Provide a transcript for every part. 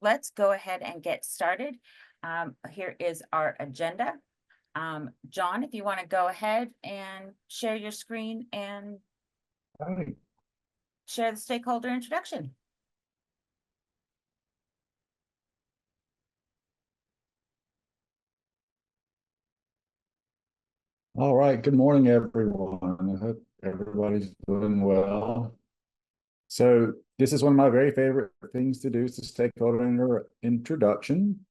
let's go ahead and get started. Here is our agenda. John, if you want to go ahead and share your screen and Right. share the stakeholder introduction. All right. Good morning, everyone. I hope everybody's doing well. So this is one of my very favorite things to do, is the stakeholder introduction.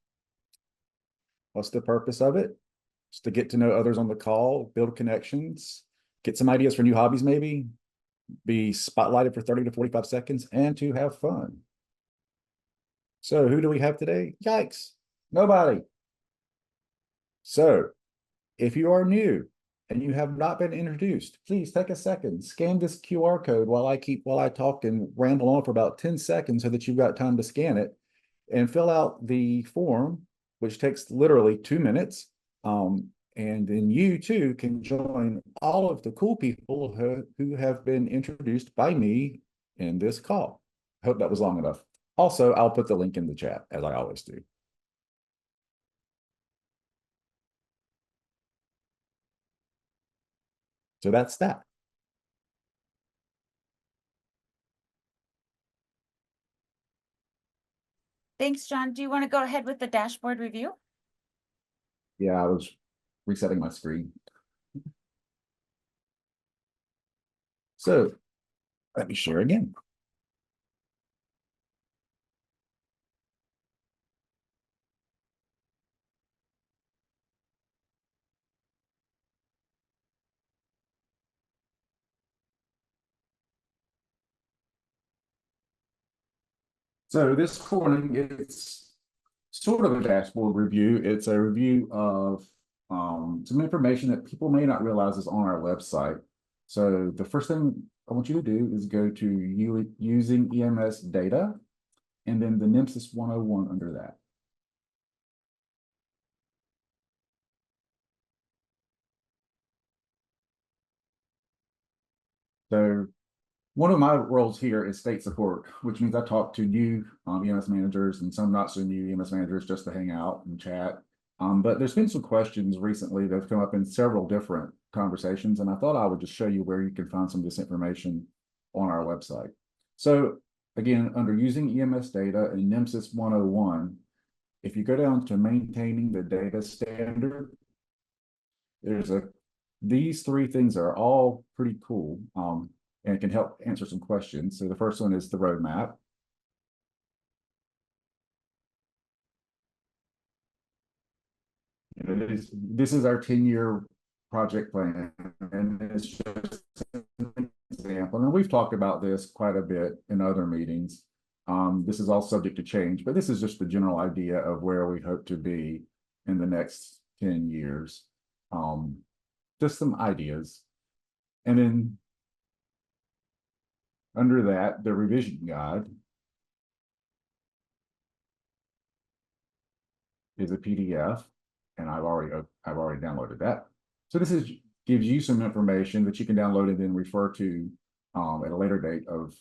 What's the purpose of it? Just to get to know others on the call, build connections, get some ideas for new hobbies, maybe be spotlighted for 30 to 45 seconds, and to have fun. So who do we have today? Yikes, nobody. So if you are new and you have not been introduced, please take a second, scan this QR code while I talk and ramble on for about 10 seconds so that you've got time to scan it, and fill out the form, which takes literally 2 minutes. And then you too can join all of the cool people who have been introduced by me in this call. I hope that was long enough. Also, I'll put the link in the chat, as I always do. So that's that. Thanks, John. Do you want to go ahead with the dashboard review? Yeah, I was resetting my screen. So let me share again. So this morning, it's sort of a dashboard review. It's a review of some information that people may not realize is on our website. So the first thing I want you to do is go to using EMS data, and then the NEMSIS 101 under that. So one of my roles here is state support, which means I talk to new EMS managers and some not so new EMS managers just to hang out and chat. But there's been some questions recently that have come up in several different conversations, and I thought I would just show you where you can find some of this information on our website. So again, under using EMS data in NEMSIS 101, if you go down to maintaining the data standard, these three things are all pretty cool. And it can help answer some questions. So the first one is the roadmap. This is our 10-year project plan, and it's just an example. And we've talked about this quite a bit in other meetings. This is all subject to change, but this is just the general idea of where we hope to be in the next 10 years. Just some ideas. And then under that, the revision guide is a PDF, and I've already downloaded that. So this gives you some information that you can download and then refer to at a later date of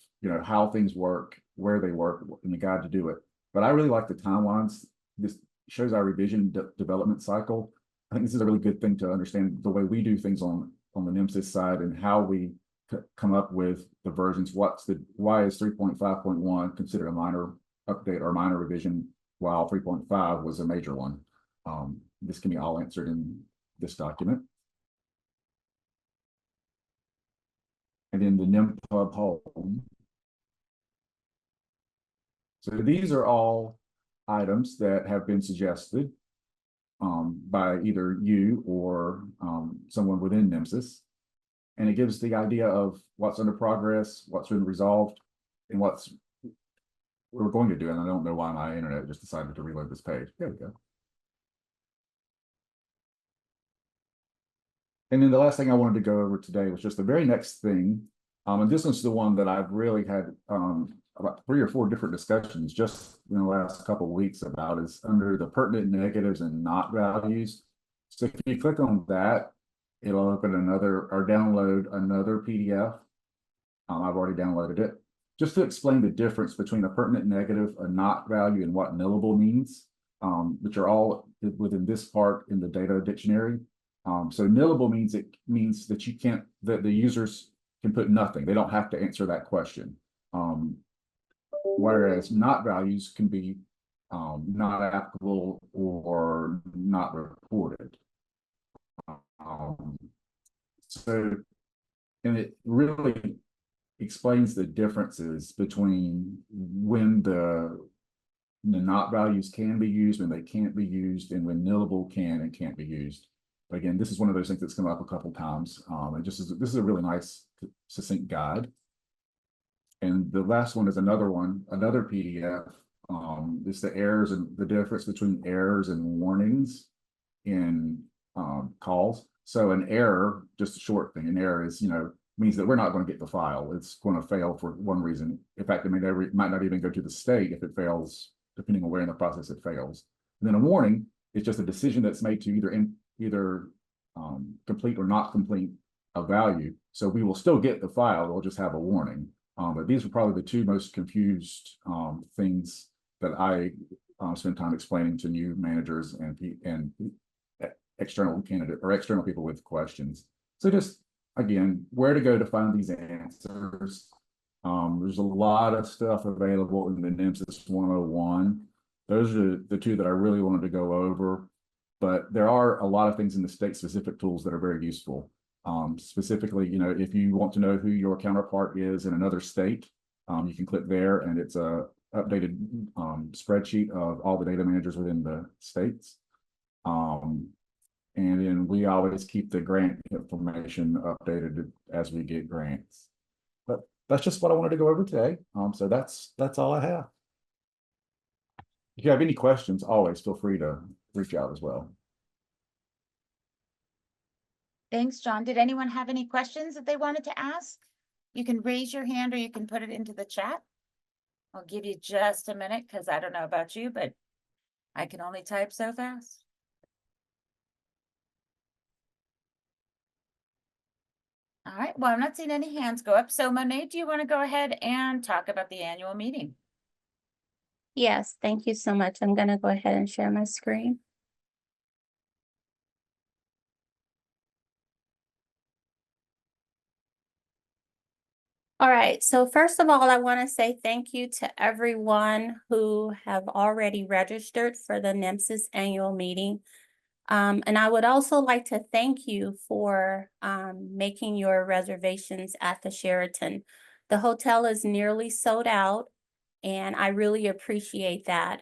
how things work, where they work, and the guide to do it. But I really like the timelines. This shows our revision development cycle. I think this is a really good thing to understand the way we do things on the NEMSIS side and how we come up with the versions. Why is 3.5.1 considered a minor update or minor revision, while 3.5 was a major one? This can be all answered in this document. And then the NEMPUB home. So these are all items that have been suggested by either you or someone within NEMSIS. And it gives the idea of what's under progress, what's been resolved, and what we're going to do. And I don't know why my internet just decided to reload this page. There we go. And then the last thing I wanted to go over today was just the very next thing. And this one's the one that I've really had about 3 or 4 different discussions just in the last couple of weeks about, is under the pertinent negatives and not values. So if you click on that, it'll open another or download another PDF. I've already downloaded it. just to explain the difference between a pertinent negative, a not value, and what nillable means, which are all within this part in the data dictionary. So nillable means that you can't, that the users can put nothing. They don't have to answer that question. Whereas not values can be not applicable or not reported. So, and it really explains the differences between when the not values can be used, when they can't be used, and when nillable can and can't be used. But again, this is one of those things that's come up a couple times. This is a really nice, succinct guide. And the last one is another PDF. It's the errors and the difference between errors and warnings in calls. So an error, just a short thing, an error is, means that we're not going to get the file. It's going to fail for one reason. In fact, it might not even go to the state if it fails, depending on where in the process it fails. And then a warning is just a decision that's made to either complete or not complete a value. So we will still get the file. We'll just have a warning. But these are probably the two most confused things that I spend time explaining to new managers and external candidate or external people with questions. So just again, where to go to find these answers. There's a lot of stuff available in the NEMSIS 101. Those are the two that I really wanted to go over, but there are a lot of things in the state-specific tools that are very useful. Specifically, if you want to know who your counterpart is in another state, you can click there and it's a updated spreadsheet of all the data managers within the states. And then we always keep the grant information updated as we get grants. But that's just what I wanted to go over today. So that's all I have. If you have any questions, always feel free to reach out as well. Thanks, John. Did anyone have any questions that they wanted to ask? You can raise your hand or you can put it into the chat. I'll give you just a minute because I don't know about you, but I can only type so fast. All right, well, I'm not seeing any hands go up. So Monet, do you want to go ahead and talk about the annual meeting? Yes, thank you so much. I'm going to go ahead and share my screen. All right, so first of all, I want to say thank you to everyone who have already registered for the NEMSIS annual meeting. And I would also like to thank you for making your reservations at the Sheraton. The hotel is nearly sold out, and I really appreciate that.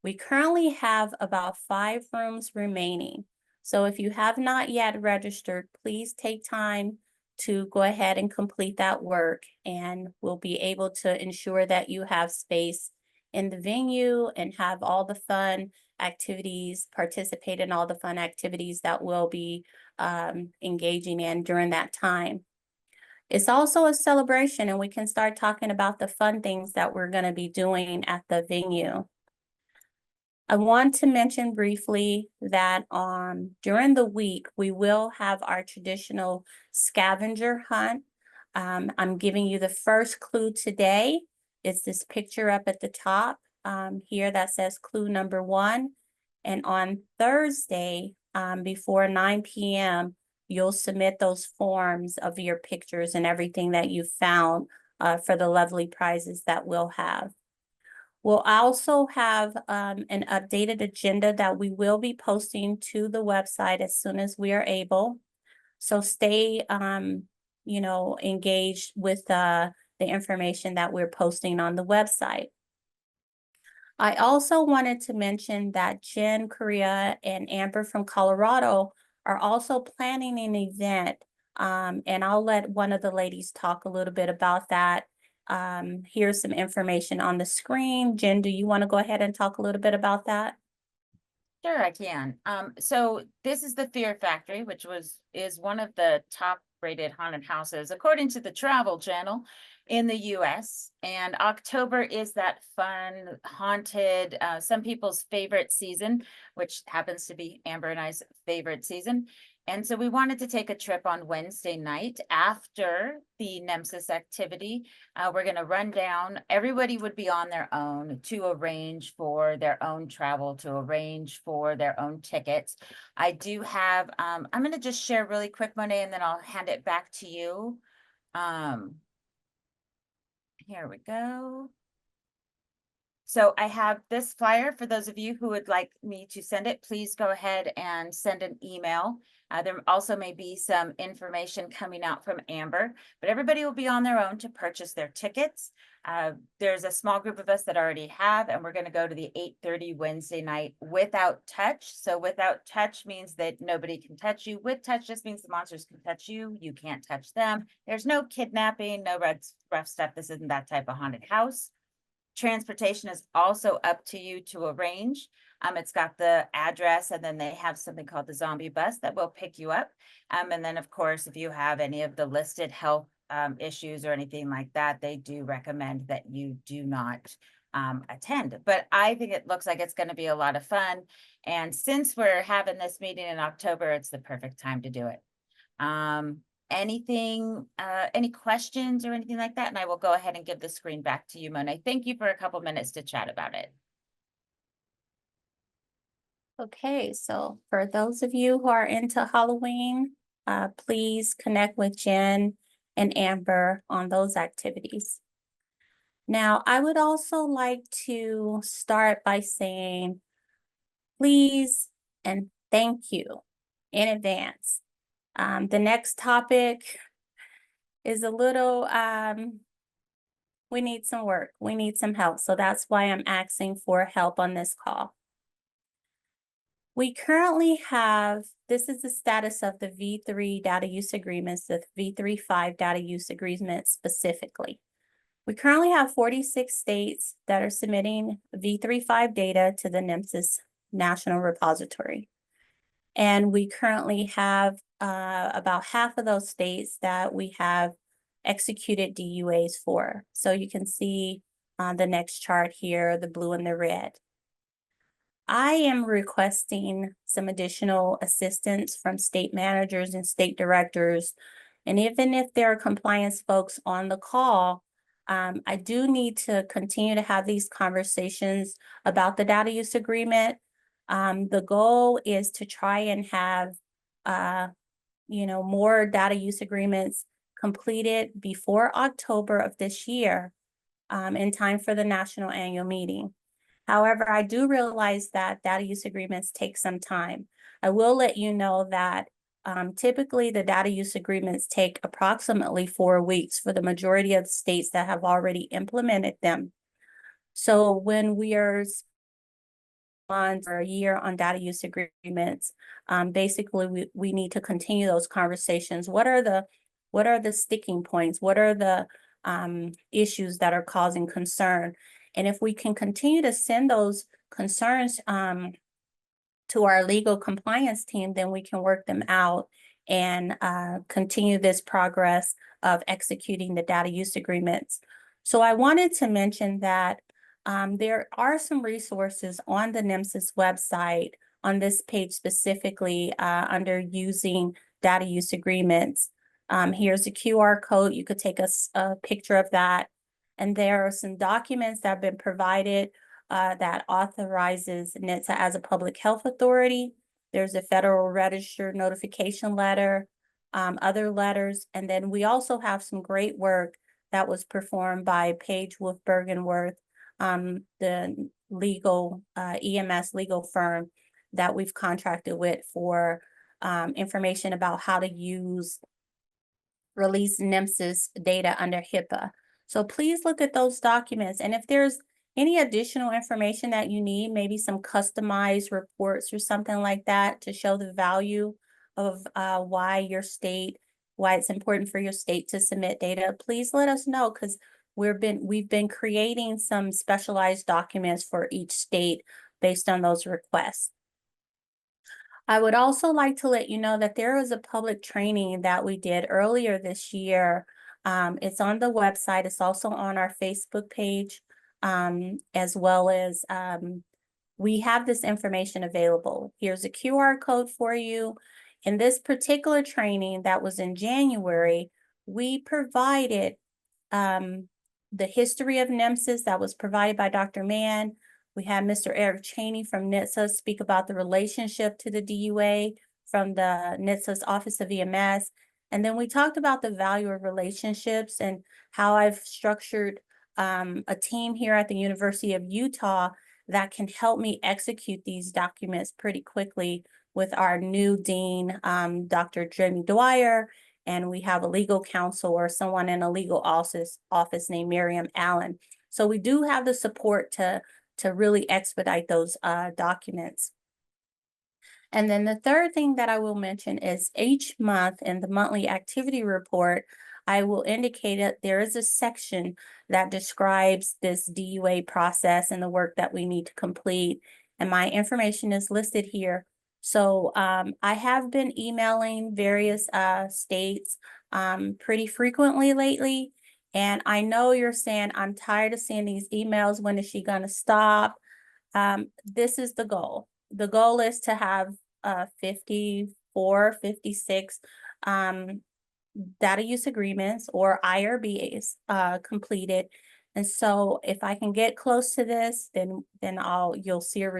We currently have about 5 rooms remaining. So if you have not yet registered, please take time to go ahead and complete that work, and we'll be able to ensure that you have space in the venue and have all the fun activities, participate in all the fun activities that we'll be engaging in during that time. It's also a celebration, and we can start talking about the fun things that we're going to be doing at the venue. I want to mention briefly that during the week, we will have our traditional scavenger hunt. I'm giving you the first clue today. It's this picture up at the top here that says clue number 1. And on Thursday, before 9 p.m., you'll submit those forms of your pictures and everything that you found for the lovely prizes that we'll have. We'll also have an updated agenda that we will be posting to the website as soon as we are able. So stay, engaged with the information that we're posting on the website. I also wanted to mention that Jen, Correa, and Amber from Colorado are also planning an event. And I'll let one of the ladies talk a little bit about that. Here's some information on the screen. Jen, do you want to go ahead and talk a little bit about that? Sure, I can. So this is the Fear Factory, which is one of the top rated haunted houses, according to the Travel Channel in the US. And October is that fun, haunted, some people's favorite season, which happens to be Amber and I's favorite season. And so we wanted to take a trip on Wednesday night after the NEMSIS activity. We're going to run down. Everybody would be on their own to arrange for their own travel, to arrange for their own tickets. I do have, I'm going to just share really quick, Monet, and then I'll hand it back to you. Here we go. So I have this flyer for those of you who would like me to send it. Please go ahead and send an email. There also may be some information coming out from Amber, but everybody will be on their own to purchase their tickets. There's a small group of us that already have, and we're going to go to the 8:30 Wednesday night without touch. So without touch means that nobody can touch you. With touch just means the monsters can touch you. You can't touch them. There's no kidnapping, no rough stuff. This isn't that type of haunted house. Transportation is also up to you to arrange. It's got the address, and then they have something called the zombie bus that will pick you up. And then, of course, if you have any of the listed health issues or anything like that, they do recommend that you do not attend. But I think it looks like it's going to be a lot of fun. And since we're having this meeting in October, it's the perfect time to do it. Anything, any questions or anything like that? And I will go ahead and give the screen back to you, Monet. Thank you for a couple minutes to chat about it. Okay, so for those of you who are into Halloween, please connect with Jen and Amber on those activities. Now, I would also like to start by saying, please and thank you in advance. The next topic is a little, we need some work, we need some help. So that's why I'm asking for help on this call. We currently have, this is the status of the V3 data use agreements, the V3-5 data use agreements specifically. We currently have 46 states that are submitting V3-5 data to the NEMSIS National Repository. And we currently have about half of those states that we have executed DUAs for. So you can see on the next chart here, the blue and the red. I am requesting some additional assistance from state managers and state directors. And even if there are compliance folks on the call, I do need to continue to have these conversations about the data use agreement. The goal is to try and have, more data use agreements completed before October of this year, in time for the national annual meeting. However, I do realize that data use agreements take some time. I will let you know that typically the data use agreements take approximately 4 weeks for the majority of the states that have already implemented them. So when we are for a year on data use agreements, basically we need to continue those conversations. What are the sticking points? What are the issues that are causing concern? And if we can continue to send those concerns to our legal compliance team, then we can work them out and continue this progress of executing the data use agreements. So I wanted to mention that there are some resources on the NEMSIS website on this page specifically under using data use agreements. Here's a QR code. You could take a picture of that. And there are some documents that have been provided that authorizes NHTSA as a public health authority. There's a Federal Register notification letter, other letters. And then we also have some great work that was performed by Paige Wolf Bergenworth, the legal EMS legal firm that we've contracted with for information about how to release NEMSIS data under HIPAA. So please look at those documents. And if there's any additional information that you need, maybe some customized reports or something like that to show the value of why it's important for your state to submit data, please let us know, because we've been creating some specialized documents for each state based on those requests. I would also like to let you know that there was a public training that we did earlier this year. It's on the website. It's also on our Facebook page, as well as we have this information available. Here's a QR code for you. In this particular training that was in January, we provided the history of NEMSIS that was provided by Dr. Mann. We had Mr. Eric Chaney from NHTSA speak about the relationship to the DUA from the NHTSA's Office of EMS. And then we talked about the value of relationships and how I've structured a team here at the University of Utah that can help me execute these documents pretty quickly with our new dean, Dr. Jamie Dwyer, and we have a legal counsel or someone in a legal office named Miriam Allen. So we do have the support to really expedite those documents. And then the third thing that I will mention is each month in the monthly activity report, I will indicate that there is a section that describes this DUA process and the work that we need to complete. And my information is listed here. So I have been emailing various states pretty frequently lately. And I know you're saying, I'm tired of seeing these emails. When is she going to stop? This is the goal. The goal is to have 54, 56 data use agreements or IRBs completed. And so if I can get close to this, then you'll see a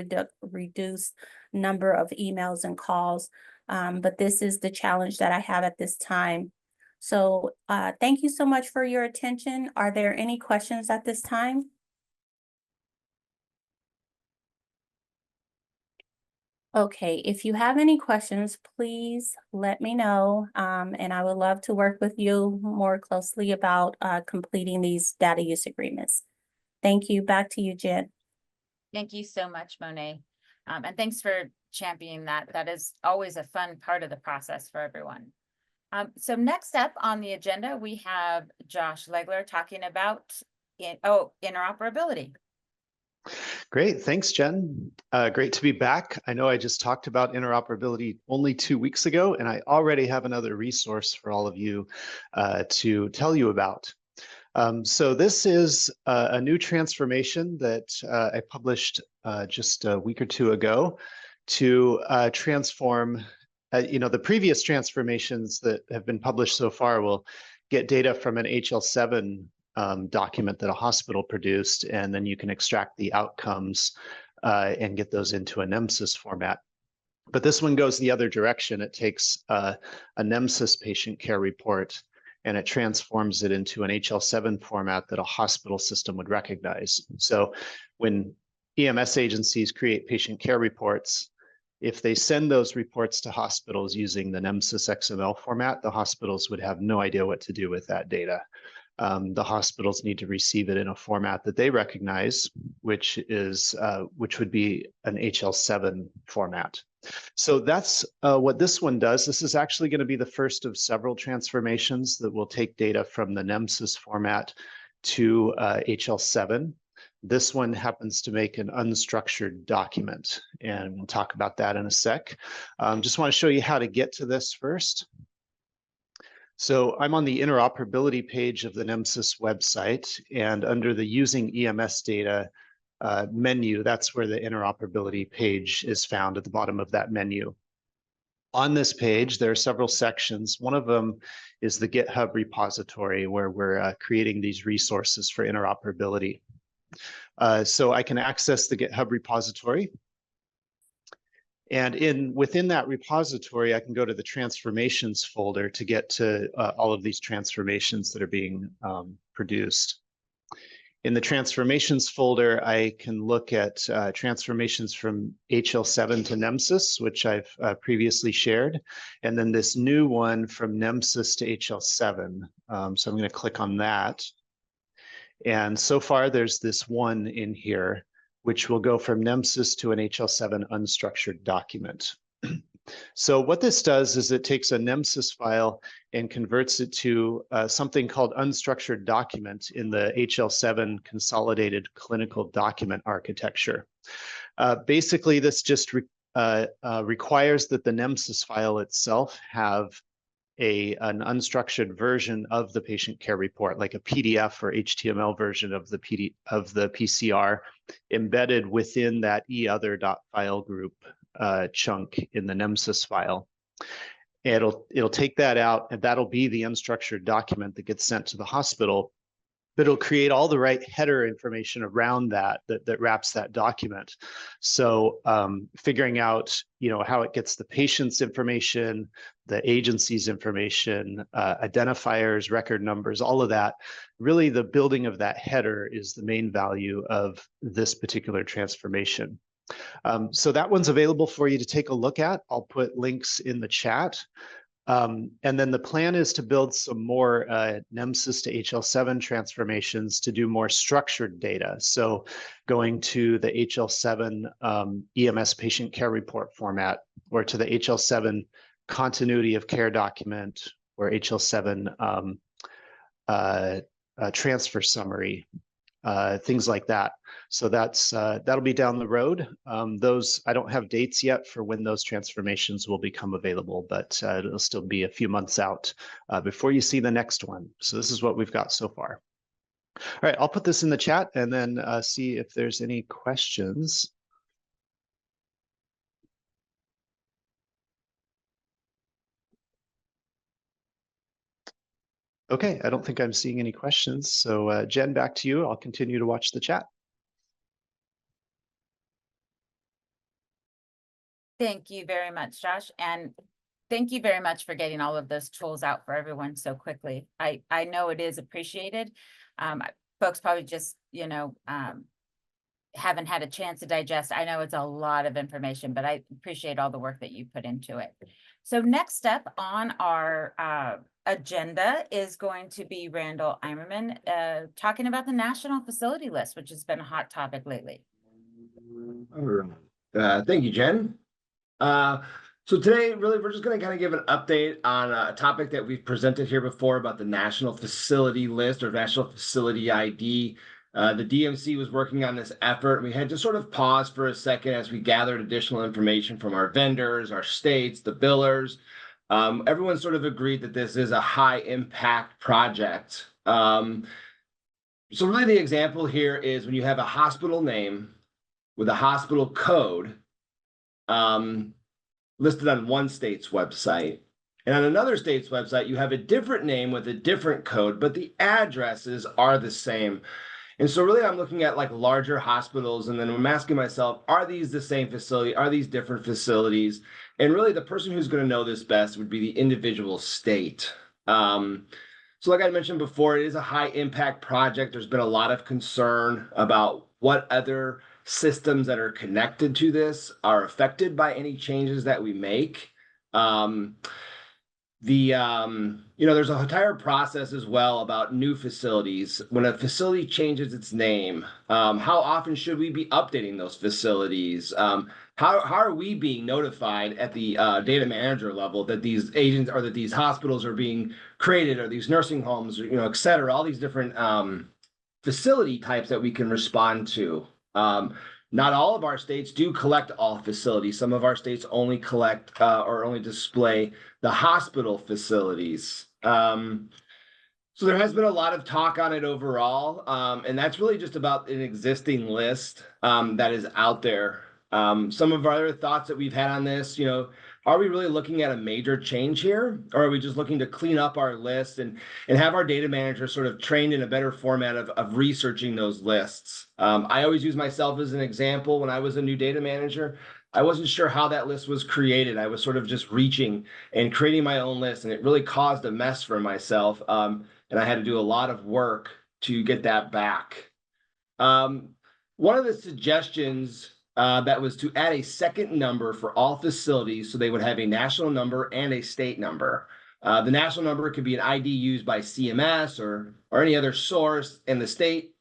reduced number of emails and calls. But this is the challenge that I have at this time. So thank you so much for your attention. Are there any questions at this time? Okay, if you have any questions, please let me know. And I would love to work with you more closely about completing these data use agreements. Thank you. Back to you, Jen. Thank you so much, Monet. And thanks for championing that. That is always a fun part of the process for everyone. So next up on the agenda, we have Josh Legler talking about interoperability. Great. Thanks, Jen. Great to be back. I know I just talked about interoperability only 2 weeks ago, and I already have another resource for all of you to tell you about. So this is a new transformation that I published just a week or two ago to transform, the previous transformations that have been published so far will get data from an HL7 document that a hospital produced, and then you can extract the outcomes and get those into a NEMSIS format. But this one goes the other direction. It takes a NEMSIS patient care report and it transforms it into an HL7 format that a hospital system would recognize. So when EMS agencies create patient care reports, if they send those reports to hospitals using the NEMSIS XML format, the hospitals would have no idea what to do with that data. The hospitals need to receive it in a format that they recognize, which would be an HL7 format. So that's what this one does. This is actually going to be the first of several transformations that will take data from the NEMSIS format to HL7. This one happens to make an unstructured document, and we'll talk about that in a sec. Just want to show you how to get to this first. So I'm on the interoperability page of the NEMSIS website, and under the using EMS data menu, that's where the interoperability page is found at the bottom of that menu. On this page, there are several sections. One of them is the GitHub repository where we're creating these resources for interoperability. So I can access the GitHub repository. And within that repository, I can go to the transformations folder to get to all of these transformations that are being produced. In the transformations folder, I can look at transformations from HL7 to NEMSIS, which I've previously shared, and then this new one from NEMSIS to HL7. So I'm going to click on that. And so far, there's this one in here, which will go from NEMSIS to an HL7 unstructured document. So what this does is it takes a NEMSIS file and converts it to something called unstructured document in the HL7 consolidated clinical document architecture. Basically, this just requires that the NEMSIS file itself have an unstructured version of the patient care report, like a PDF or HTML version of the PCR embedded within that eother.file group chunk in the NEMSIS file. it'll take that out, and that'll be the unstructured document that gets sent to the hospital. But it'll create all the right header information around that wraps that document. So figuring out, how it gets the patient's information, the agency's information, identifiers, record numbers, all of that. Really, the building of that header is the main value of this particular transformation. So that one's available for you to take a look at. I'll put links in the chat. And then the plan is to build some more NEMSIS to HL7 transformations to do more structured data. So going to the HL7 EMS patient care report format, or to the HL7 continuity of care document, or HL7 transfer summary, things like that. So that'll be down the road. Those, I don't have dates yet for when those transformations will become available, but it'll still be a few months out before you see the next one. So this is what we've got so far. All right, I'll put this in the chat and then see if there's any questions. Okay, I don't think I'm seeing any questions. So Jen, back to you. I'll continue to watch the chat. Thank you very much, Josh. And thank you very much for getting all of those tools out for everyone so quickly. I know it is appreciated. Folks probably just, haven't had a chance to digest. I know it's a lot of information, but I appreciate all the work that you put into it. So next up on our agenda is going to be Randall Eimerman talking about the national facility list, which has been a hot topic lately. All right. Thank you, Jen. So today, really, we're just going to kind of give an update on a topic that we've presented here before about the National Facility List or National Facility ID. The DMC was working on this effort. We had to sort of pause for a second as we gathered additional information from our vendors, our states, the billers. Everyone sort of agreed that this is a high impact project. So really the example here is when you have a hospital name with a hospital code listed on one state's website. And on another state's website, you have a different name with a different code, but the addresses are the same. And so really I'm looking at like larger hospitals, and then I'm asking myself, are these the same facility? Are these different facilities? And really the person who's going to know this best would be the individual state. So like I mentioned before, it is a high impact project. There's been a lot of concern about what other systems that are connected to this are affected by any changes that we make. There's an entire process as well about new facilities. When a facility changes its name, how often should we be updating those facilities? How are we being notified at the data manager level that these agents or that these hospitals are being created, or these nursing homes, or, et cetera, all these different facility types that we can respond to. Not all of our states do collect all facilities. Some of our states only collect or only display the hospital facilities. So there has been a lot of talk on it overall, and that's really just about an existing list that is out there. Some of our other thoughts that we've had on this, are we really looking at a major change here, or are we just looking to clean up our list and have our data manager sort of trained in a better format of researching those lists? I always use myself as an example. When I was a new data manager, I wasn't sure how that list was created. I was sort of just reaching and creating my own list, and it really caused a mess for myself. And I had to do a lot of work to get that back. One of the suggestions that was to add a second number for all facilities, so they would have a national number and a state number. The national number could be an ID used by CMS or any other source, and the state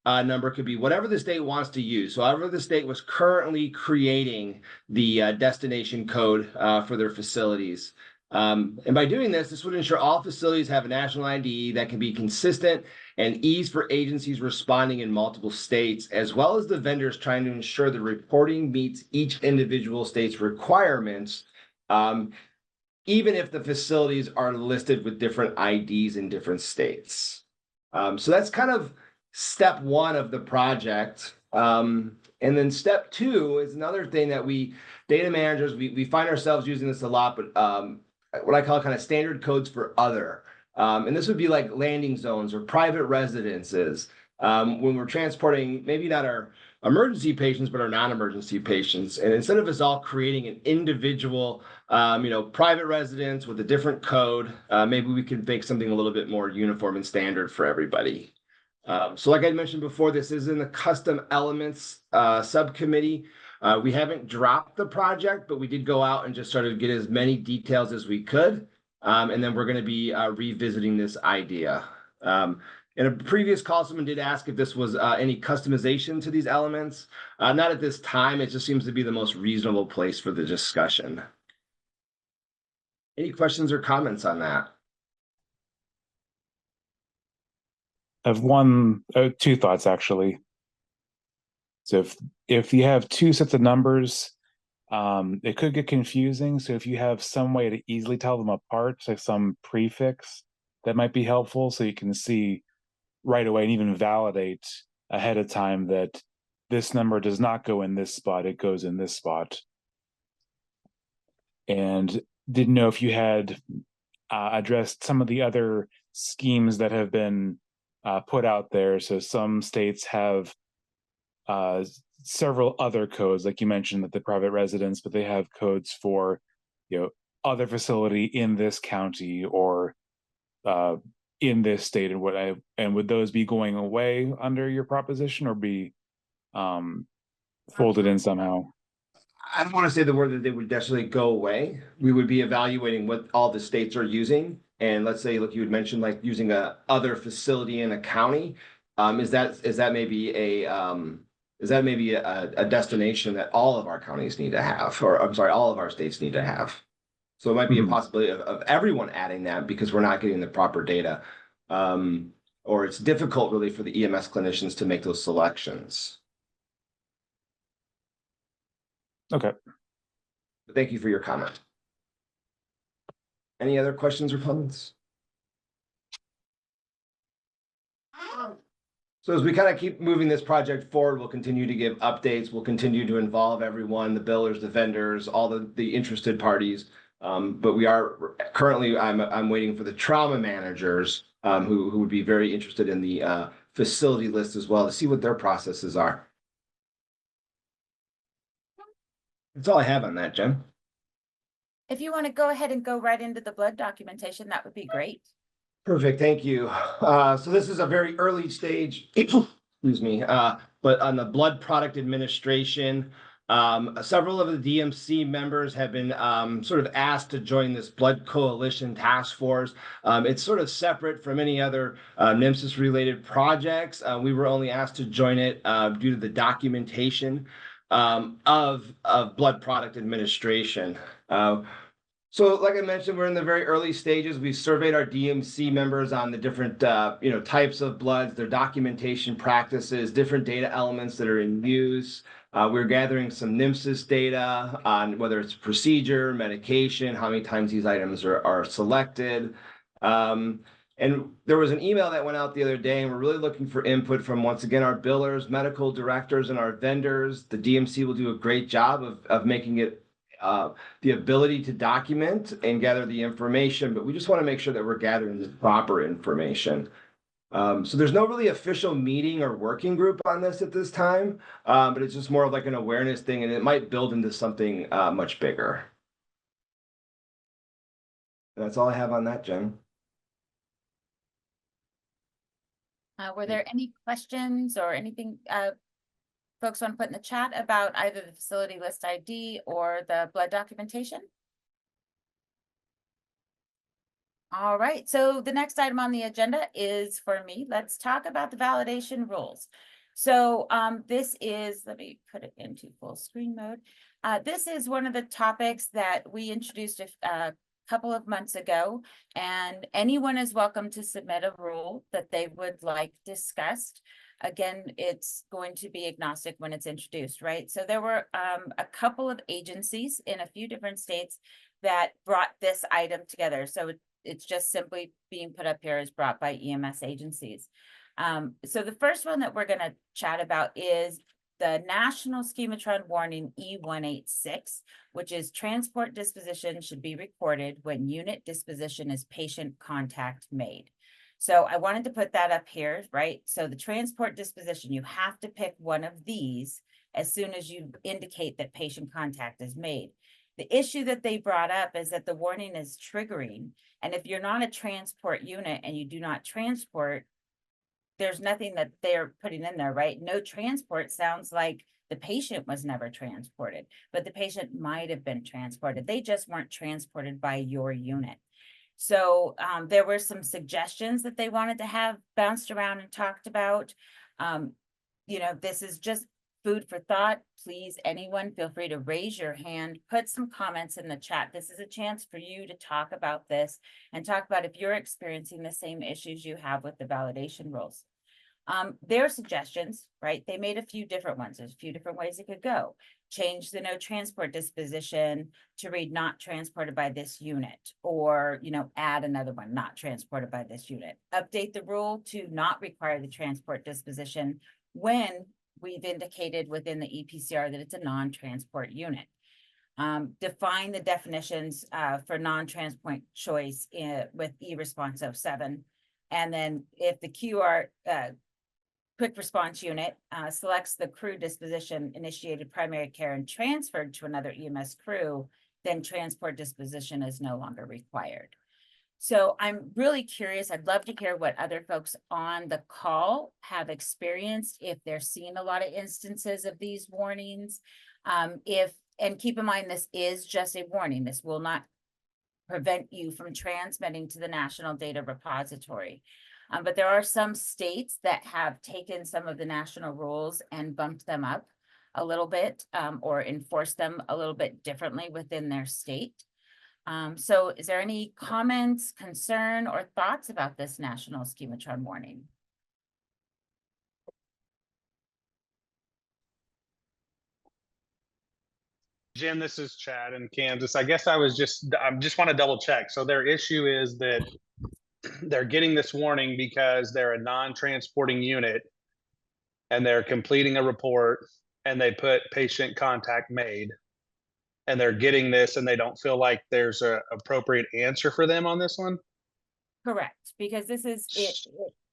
number could be whatever the state wants to use. So however the state was currently creating the destination code for their facilities. And by doing this, this would ensure all facilities have a national ID that can be consistent and ease for agencies responding in multiple states, as well as the vendors trying to ensure the reporting meets each individual state's requirements, even if the facilities are listed with different IDs in different states. So that's kind of step one of the project. And then step two is another thing that data managers, we find ourselves using this a lot, but what I call kind of standard codes for other. And this would be like landing zones or private residences. When we're transporting maybe not our emergency patients, but our non-emergency patients. And instead of us all creating an individual, private residence with a different code, maybe we can make something a little bit more uniform and standard for everybody. So like I mentioned before, this is in the custom elements subcommittee. We haven't dropped the project, but we did go out and just sort of get as many details as we could. And then we're going to be revisiting this idea. In a previous call, someone did ask if this was any customization to these elements. Not at this time. It just seems to be the most reasonable place for the discussion. Any questions or comments on that? I have two thoughts actually. So if you have two sets of numbers, it could get confusing. So if you have some way to easily tell them apart, like some prefix, that might be helpful so you can see right away and even validate ahead of time that this number does not go in this spot, it goes in this spot. And didn't know if you had addressed some of the other schemes that have been put out there. So some states have several other codes, like you mentioned, that the private residence, but they have codes for, other facility in this county or in this state, and would those be going away under your proposition or be folded in somehow? I don't want to say the word that they would necessarily go away. We would be evaluating what all the states are using. And let's say, look, you had mentioned like using a other facility in a county. Is that maybe a destination that all of our counties need to have, or I'm sorry, all of our states need to have? So it might be a possibility of everyone adding that because we're not getting the proper data. Or it's difficult really for the EMS clinicians to make those selections. Okay. But thank you for your comment. Any other questions or comments? So as we kind of keep moving this project forward, we'll continue to give updates. We'll continue to involve everyone, the billers, the vendors, all the interested parties. But we are currently, I'm waiting for the trauma managers who would be very interested in the facility list as well to see what their processes are. That's all I have on that, Jen. If you want to go ahead and go right into the blood documentation, that would be great. Perfect, thank you. So this is a very early stage, excuse me, but on the blood product administration, several of the DMC members have been sort of asked to join this blood coalition task force. It's sort of separate from any other NEMSIS related projects. We were only asked to join it due to the documentation of blood product administration. So like I mentioned, we're in the very early stages. We surveyed our DMC members on the different types of bloods, their documentation practices, different data elements that are in use. We're gathering some NEMSIS data on whether it's procedure, medication, how many times these items are selected. And there was an email that went out the other day, and we're really looking for input from, once again, our billers, medical directors, and our vendors. The DMC will do a great job of making it the ability to document and gather the information, but we just want to make sure that we're gathering the proper information. So there's no really official meeting or working group on this at this time, but it's just more of like an awareness thing, and it might build into something much bigger. That's all I have on that, Jen. Were there any questions or anything folks want to put in the chat about either the facility list ID or the blood documentation? All right, so the next item on the agenda is for me. Let's talk about the validation rules. So this is, let me put it into full screen mode. This is one of the topics that we introduced a couple of months ago, and anyone is welcome to submit a rule that they would like discussed. Again, it's going to be agnostic when it's introduced, right? So there were a couple of agencies in a few different states that brought this item together. So it's just simply being put up here as brought by EMS agencies. So the first one that we're going to chat about is the national schematron warning E186, which is transport disposition should be recorded when unit disposition is patient contact made. So I wanted to put that up here, right? So the transport disposition, you have to pick one of these as soon as you indicate that patient contact is made. The issue that they brought up is that the warning is triggering. And if you're not a transport unit and you do not transport, there's nothing that they're putting in there, right? No transport sounds like the patient was never transported, but the patient might have been transported. They just weren't transported by your unit. So there were some suggestions that they wanted to have bounced around and talked about. You know, this is just food for thought. Please, anyone, feel free to raise your hand, put some comments in the chat. This is a chance for you to talk about this and talk about if you're experiencing the same issues you have with the validation rules. Their suggestions, right? They made a few different ones. There's a few different ways it could go. Change the no transport disposition to read not transported by this unit, or, you know, add another one, not transported by this unit. Update the rule to not require the transport disposition when we've indicated within the EPCR that it's a non-transport unit. Define the definitions for non-transport choice with E-Response 07. And then if the QR quick response unit selects the crew disposition, initiated primary care and transferred to another EMS crew, then transport disposition is no longer required. So I'm really curious. I'd love to hear what other folks on the call have experienced, if they're seeing a lot of instances of these warnings. And keep in mind, this is just a warning. This will not prevent you from transmitting to the National Data Repository. But there are some states that have taken some of the national rules and bumped them up a little bit, or enforced them a little bit differently within their state. So is there any comments, concern, or thoughts about this national schematron warning? Jen, this is Chad in Kansas. I guess I just want to double check. So their issue is that they're getting this warning because they're a non-transporting unit and they're completing a report and they put patient contact made, and they're getting this and they don't feel like there's a appropriate answer for them on this one. Correct, because this is it's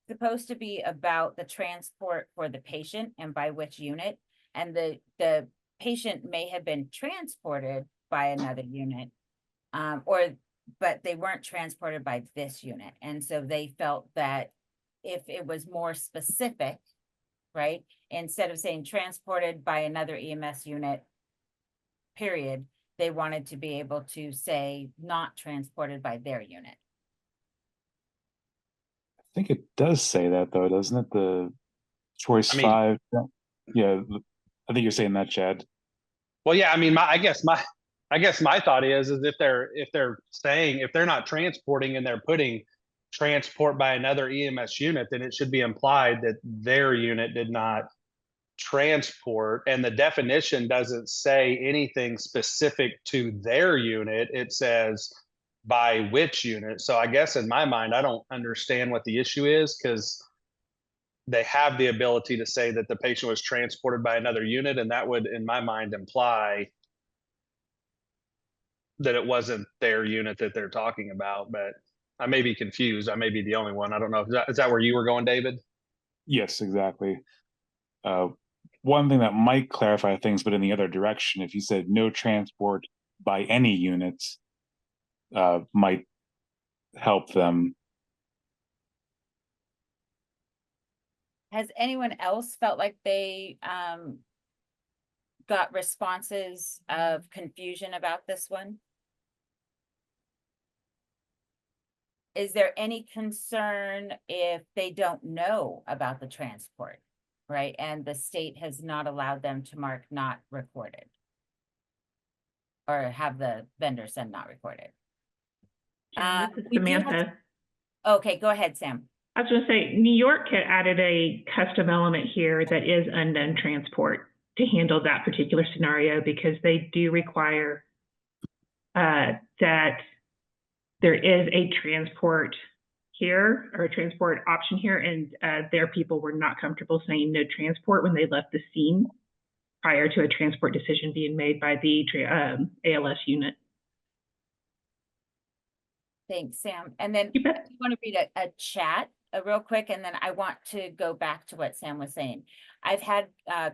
supposed to be about the transport for the patient and by which unit, and the patient may have been transported by another unit, but they weren't transported by this unit. And so they felt that if it was more specific, right, instead of saying transported by another EMS unit, period, they wanted to be able to say not transported by their unit. I think it does say that though, doesn't it? The choice 5. Yeah, I think you're saying that, Chad. Well, yeah, I mean, I guess my thought is if they're not transporting and they're putting transport by another EMS unit, then it should be implied that their unit did not transport, and the definition doesn't say anything specific to their unit. It says by which unit. So I guess in my mind, I don't understand what the issue is, because they have the ability to say that the patient was transported by another unit, and that would, in my mind, imply that it wasn't their unit that they're talking about. But I may be confused. I may be the only one. I don't know. Is that where you were going, David? Yes, exactly. One thing that might clarify things, but in the other direction, if you said no transport by any units, might help them. Has anyone else felt like they got responses of confusion about this one? Is there any concern if they don't know about the transport, right? And the state has not allowed them to mark not recorded, or have the vendor send not recorded? This is We do have Samantha. Okay, go ahead, Sam. I was going to say, New York had added a custom element here that is unknown transport to handle that particular scenario, because they do require that there is a transport here, or a transport option here, and their people were not comfortable saying no transport when they left the scene. prior to a transport decision being made by the ALS unit. Thanks, Sam. And then You I bet. want to read a chat real quick, and then I want to go back to what Sam was saying. I've had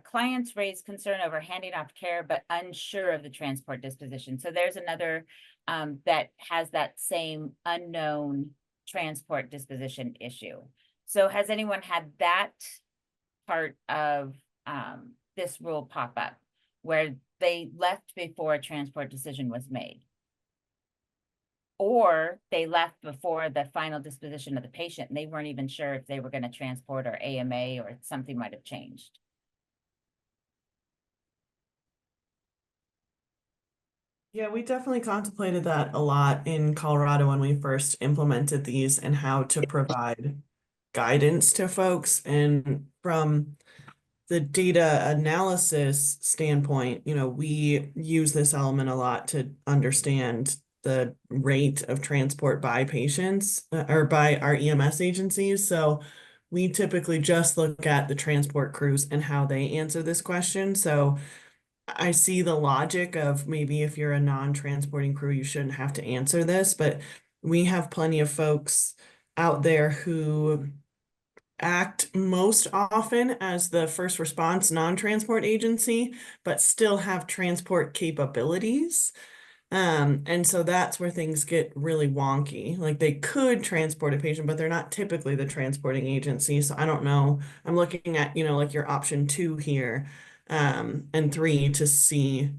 clients raise concern over handing off care, but unsure of the transport disposition. So there's another that has that same unknown transport disposition issue. So has anyone had that part of this rule pop up where they left before a transport decision was made? Or they left before the final disposition of the patient and they weren't even sure if they were going to transport or AMA or something might have changed. Yeah, we definitely contemplated that a lot in Colorado when we first implemented these and how to provide guidance to folks. And from the data analysis standpoint, we use this element a lot to understand the rate of transport by patients or by our EMS agencies. So we typically just look at the transport crews and how they answer this question. So I see the logic of maybe if you're a non-transporting crew, you shouldn't have to answer this, but we have plenty of folks out there who act most often as the first response non-transport agency, but still have transport capabilities. And so that's where things get really wonky. Like they could transport a patient, but they're not typically the transporting agency. So I don't know. I'm looking at, like your option 2 here, and 3 to see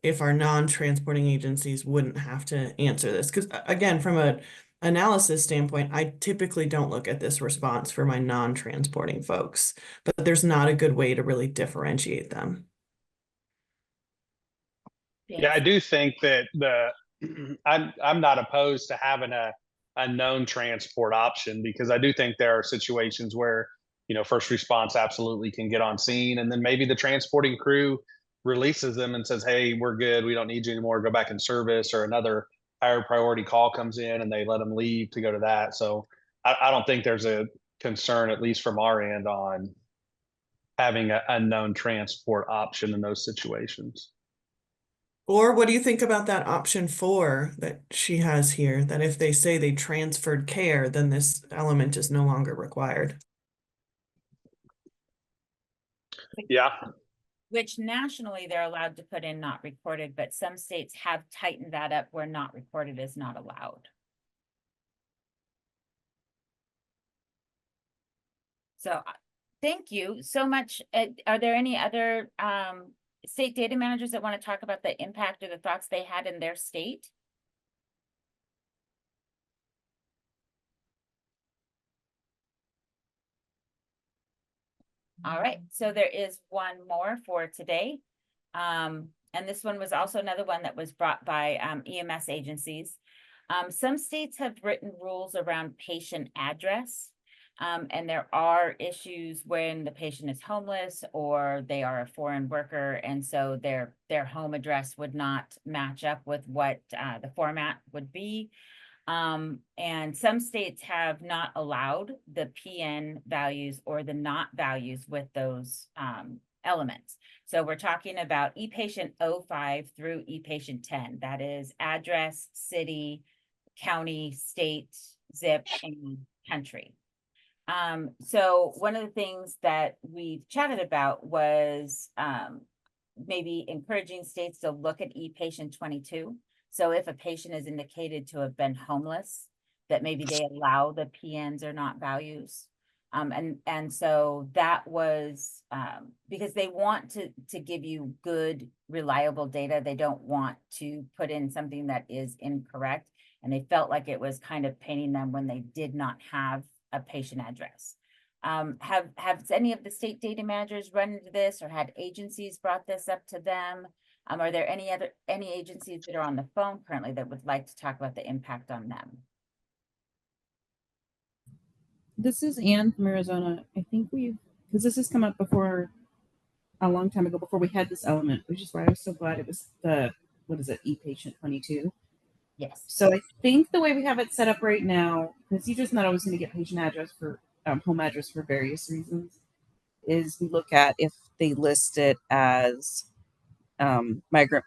if our non-transporting agencies wouldn't have to answer this. Because again, from a analysis standpoint, I typically don't look at this response for my non-transporting folks, but there's not a good way to really differentiate them. Yeah, I do think that I'm not opposed to having a known transport option, because I do think there are situations where, first response absolutely can get on scene, and then maybe the transporting crew releases them and says, hey, we're good, we don't need you anymore, go back in service, or another higher priority call comes in and they let them leave to go to that. So I don't think there's a concern, at least from our end, on having an unknown transport option in those situations. Or what do you think about that option 4 that she has here, that if they say they transferred care, then this element is no longer required? Yeah. Which nationally they're allowed to put in not recorded, but some states have tightened that up where not recorded is not allowed. So thank you so much. Are there any other state data managers that want to talk about the impact or the thoughts they had in their state? All right, so there is one more for today. And this one was also another one that was brought by EMS agencies. Some states have written rules around patient address. And there are issues when the patient is homeless or they are a foreign worker, and so their home address would not match up with what the format would be. And some states have not allowed the PN values or the not values with those elements. So we're talking about ePatient 05 through ePatient 10. That is address, city, county, state, zip, and country. So one of the things that we chatted about was maybe encouraging states to look at ePatient 22. So if a patient is indicated to have been homeless, that maybe they allow the PNs or not values. And so that was because they want to give you good, reliable data. They don't want to put in something that is incorrect. And they felt like it was kind of painting them when they did not have a patient address. Have any of the state data managers run into this or had agencies brought this up to them? Are there any agencies that are on the phone currently that would like to talk about the impact on them? This is Anne from Arizona. I think because this has come up before a long time ago, before we had this element, which is why I was so glad it was ePatient 22. Yes. So I think the way we have it set up right now, because you're just not always going to get patient address for home address for various reasons. is we look at if they list it as migrant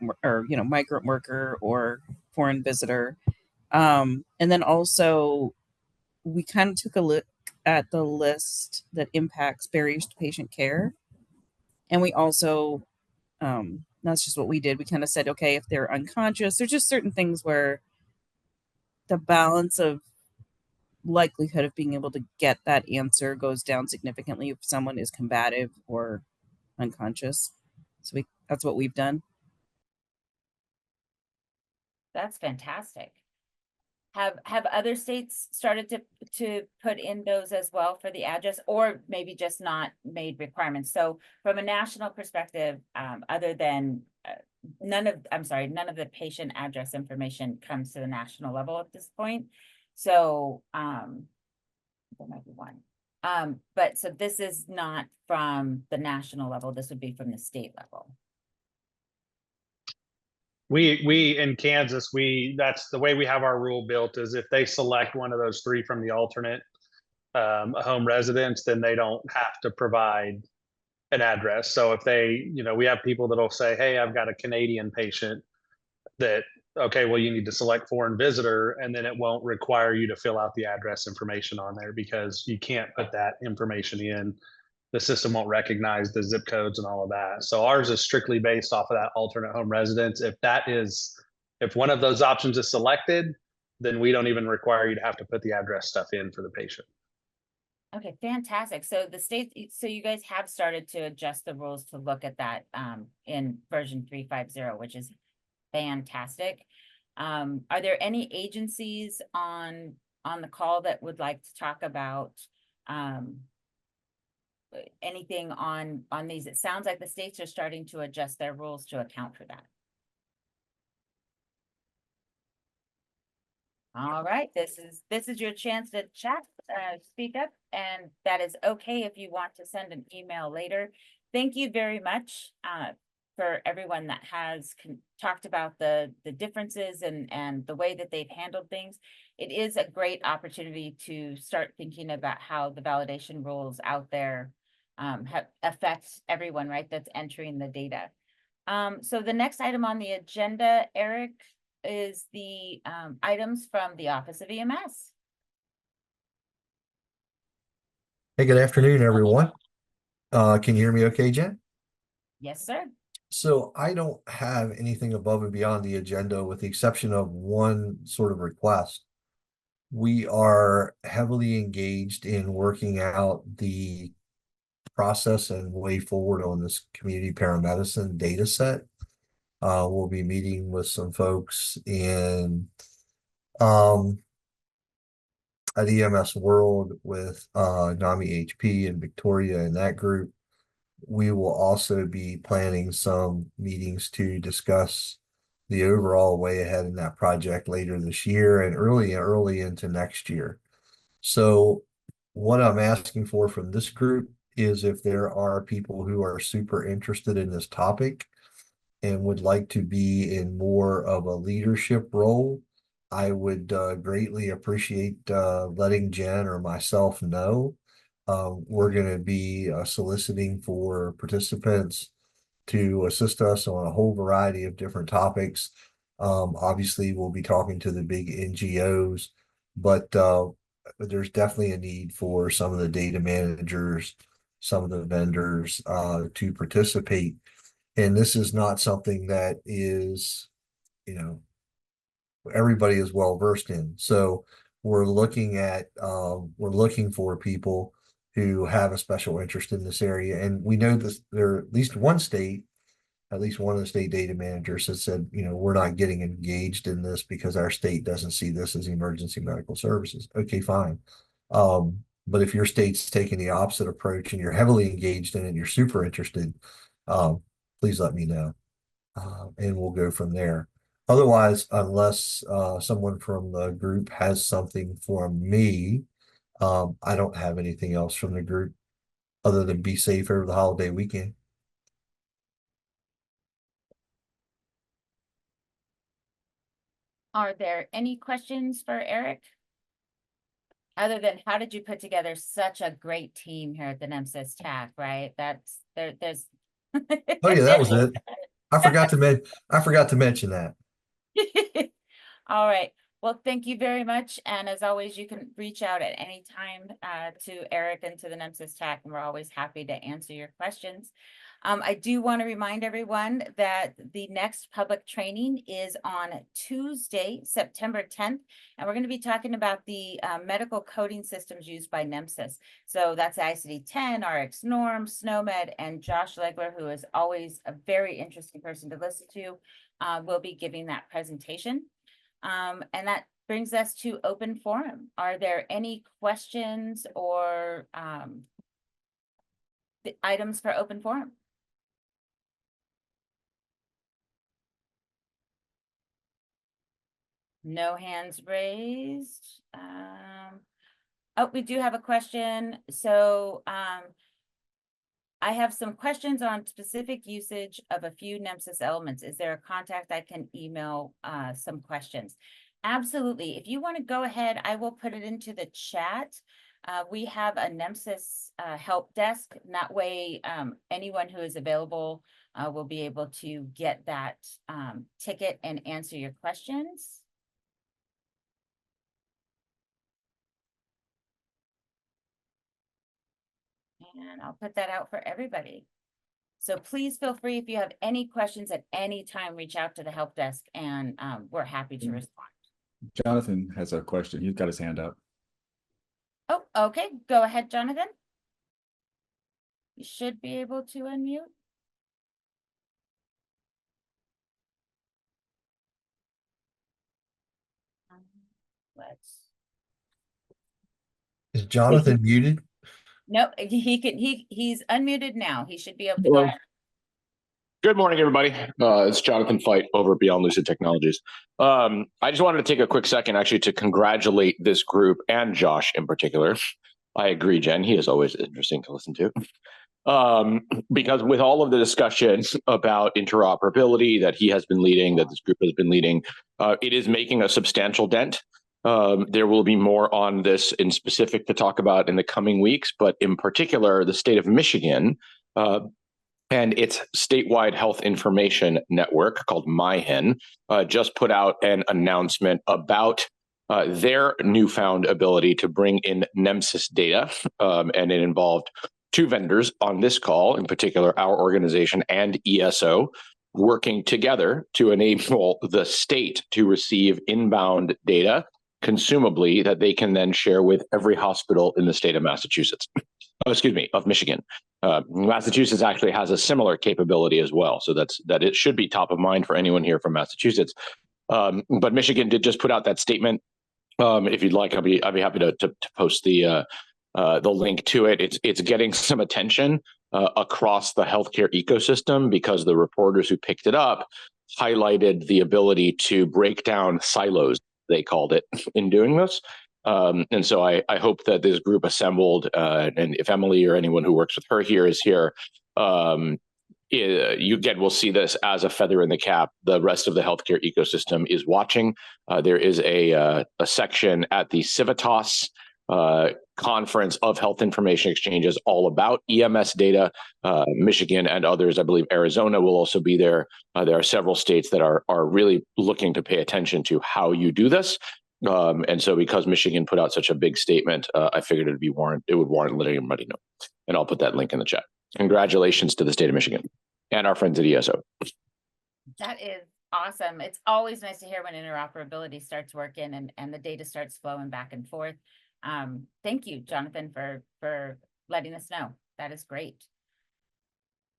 worker or foreign visitor. And then also we kind of took a look at the list that impacts barriers to patient care. And we also, that's just what we did. We kind of said, okay, if they're unconscious, there's just certain things where the balance of likelihood of being able to get that answer goes down significantly if someone is combative or unconscious. So that's what we've done. That's fantastic. Have other states started to put in those as well for the address, or maybe just not made requirements? So from a national perspective, other than none of the patient address information comes to the national level at this point. So there might be one. But so this is not from the national level, this would be from the state level. We in Kansas, that's the way we have our rule built, is if they select one of those three from the alternate home residence, then they don't have to provide an address. So if they, we have people that'll say, hey, I've got a Canadian patient that, okay, well, you need to select foreign visitor, and then it won't require you to fill out the address information on there because you can't put that information in. The system won't recognize the zip codes and all of that. So ours is strictly based off of that alternate home residence. If one of those options is selected, then we don't even require you to have to put the address stuff in for the patient. Okay, fantastic. So so you guys have started to adjust the rules to look at that in version 3.50, which is fantastic. Are there any agencies on the call that would like to talk about anything on these? It sounds like the states are starting to adjust their rules to account for that. All right, this is your chance to chat, speak up, and that is okay if you want to send an email later. Thank you very much for everyone that has talked about the differences and the way that they've handled things. It is a great opportunity to start thinking about how the validation rules out there affect everyone, right, that's entering the data. So the next item on the agenda, Eric, is the items from the Office of EMS. Hey, good afternoon, everyone. Can you hear me okay, Jen? Yes, sir. So I don't have anything above and beyond the agenda with the exception of one sort of request. We are heavily engaged in working out the process and way forward on this community paramedicine data set. We'll be meeting with some folks in at EMS World with NAMI HP and Victoria and that group. We will also be planning some meetings to discuss the overall way ahead in that project later this year and early into next year. So what I'm asking for from this group is if there are people who are super interested in this topic and would like to be in more of a leadership role, I would greatly appreciate letting Jen or myself know. We're going to be soliciting for participants to assist us on a whole variety of different topics. Obviously, we'll be talking to the big NGOs, but there's definitely a need for some of the data managers, some of the vendors to participate. And this is not something that is, everybody is well versed in. So we're looking for people who have a special interest in this area. And we know that there are at least one of the state data managers has said, we're not getting engaged in this because our state doesn't see this as emergency medical services. Okay, fine. But if your state's taking the opposite approach and you're heavily engaged in it and you're super interested, please let me know. And we'll go from there. Otherwise, unless someone from the group has something for me, I don't have anything else from the group other than be safe over the holiday weekend. Are there any questions for Eric? other than how did you put together such a great team here at the NEMSIS TAC, right? That's there's Oh yeah, that was it. I forgot to mention that. All right. Well, thank you very much. And as always, you can reach out at any time to Eric and to the NEMSIS TAC, and we're always happy to answer your questions. I do want to remind everyone that the next public training is on Tuesday, September 10th, and we're going to be talking about the medical coding systems used by NEMSIS. So that's ICD-10, RxNorm, SNOMED, and Josh Legler, who is always a very interesting person to listen to, will be giving that presentation. And that brings us to open forum. Are there any questions or the items for open forum? No hands raised. Oh, we do have a question. So I have some questions on specific usage of a few NEMSIS elements. Is there a contact I can email some questions? Absolutely. If you want to go ahead, I will put it into the chat. We have a NEMSIS help desk, and that way anyone who is available will be able to get that ticket and answer your questions. And I'll put that out for everybody. So please feel free, if you have any questions at any time, reach out to the help desk, and we're happy to respond. Jonathan has a question. He's got his hand up. Oh, okay. Go ahead, Jonathan. You should be able to unmute. Let's. Is Jonathan muted? Nope, he's unmuted now. He should be able to Hello. go ahead. Good morning, everybody. It's Jonathan Fight over at Beyond Lucid Technologies. I just wanted to take a quick second actually to congratulate this group and Josh in particular. I agree, Jen. He is always interesting to listen to. Because with all of the discussions about interoperability that he has been leading, that this group has been leading, it is making a substantial dent. There will be more on this in specific to talk about in the coming weeks, but in particular, the state of Michigan and its statewide health information network called MyHIN just put out an announcement about their newfound ability to bring in NEMSIS data, and it involved two vendors on this call, in particular our organization and ESO, working together to enable the state to receive inbound data consumably that they can then share with every hospital in the state of Massachusetts. Oh, excuse me, of Michigan. Massachusetts actually has a similar capability as well, so that it should be top of mind for anyone here from Massachusetts. But Michigan did just put out that statement. If you'd like, I'd be happy to post the link to it. It's getting some attention across the healthcare ecosystem because the reporters who picked it up highlighted the ability to break down silos, they called it, in doing this. And so I hope that this group assembled, and if Emily or anyone who works with her here is here, you again will see this as a feather in the cap. The rest of the healthcare ecosystem is watching. There is a section at the Civitas conference of health information exchanges all about EMS data. Michigan and others, I believe Arizona will also be there. There are several states that are really looking to pay attention to how you do this. And so because Michigan put out such a big statement, I figured it would warrant letting everybody know. And I'll put that link in the chat. Congratulations to the state of Michigan and our friends at ESO. That is awesome. It's always nice to hear when interoperability starts working and the data starts flowing back and forth. Thank you, Jonathan, for letting us know. That is great.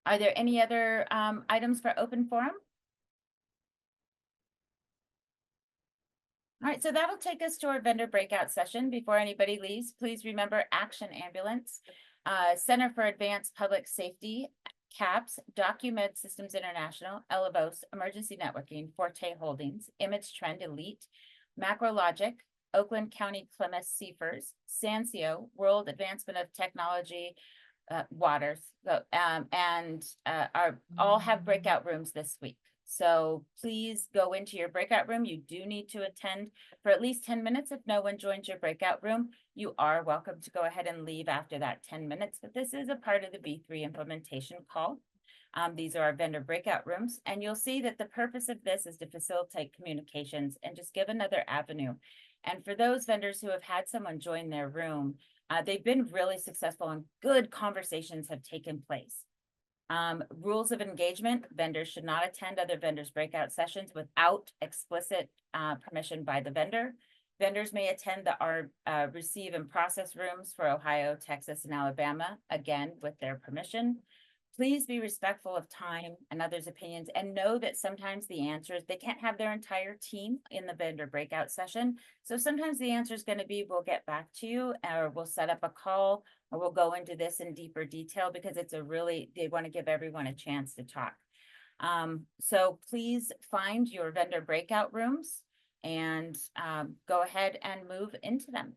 Are there any other items for open forum? All right, so that'll take us to our vendor breakout session. Before anybody leaves, please remember Action Ambulance, Center for Advanced Public Safety, CAPS, DocuMed Systems International, Elevos, Emergency Networking, Forte Holdings, Image Trend Elite, Macrologic, Oakland County Plymouth Seafers, Sansio, World Advancement of Technology, Waters, and all have breakout rooms this week. So please go into your breakout room. You do need to attend for at least 10 minutes. If no one joins your breakout room, you are welcome to go ahead and leave after that 10 minutes, but this is a part of the V3 implementation call. These are our vendor breakout rooms, and you'll see that the purpose of this is to facilitate communications and just give another avenue. And for those vendors who have had someone join their room, they've been really successful and good conversations have taken place. Rules of engagement: vendors should not attend other vendors' breakout sessions without explicit permission by the vendor. Vendors may attend the receive and process rooms for Ohio, Texas, and Alabama, again, with their permission. Please be respectful of time and others' opinions, and know that sometimes the answers, they can't have their entire team in the vendor breakout session. So sometimes the answer is going to be, we'll get back to you, or we'll set up a call, or we'll go into this in deeper detail, because it's they want to give everyone a chance to talk. So please find your vendor breakout rooms and go ahead and move into them.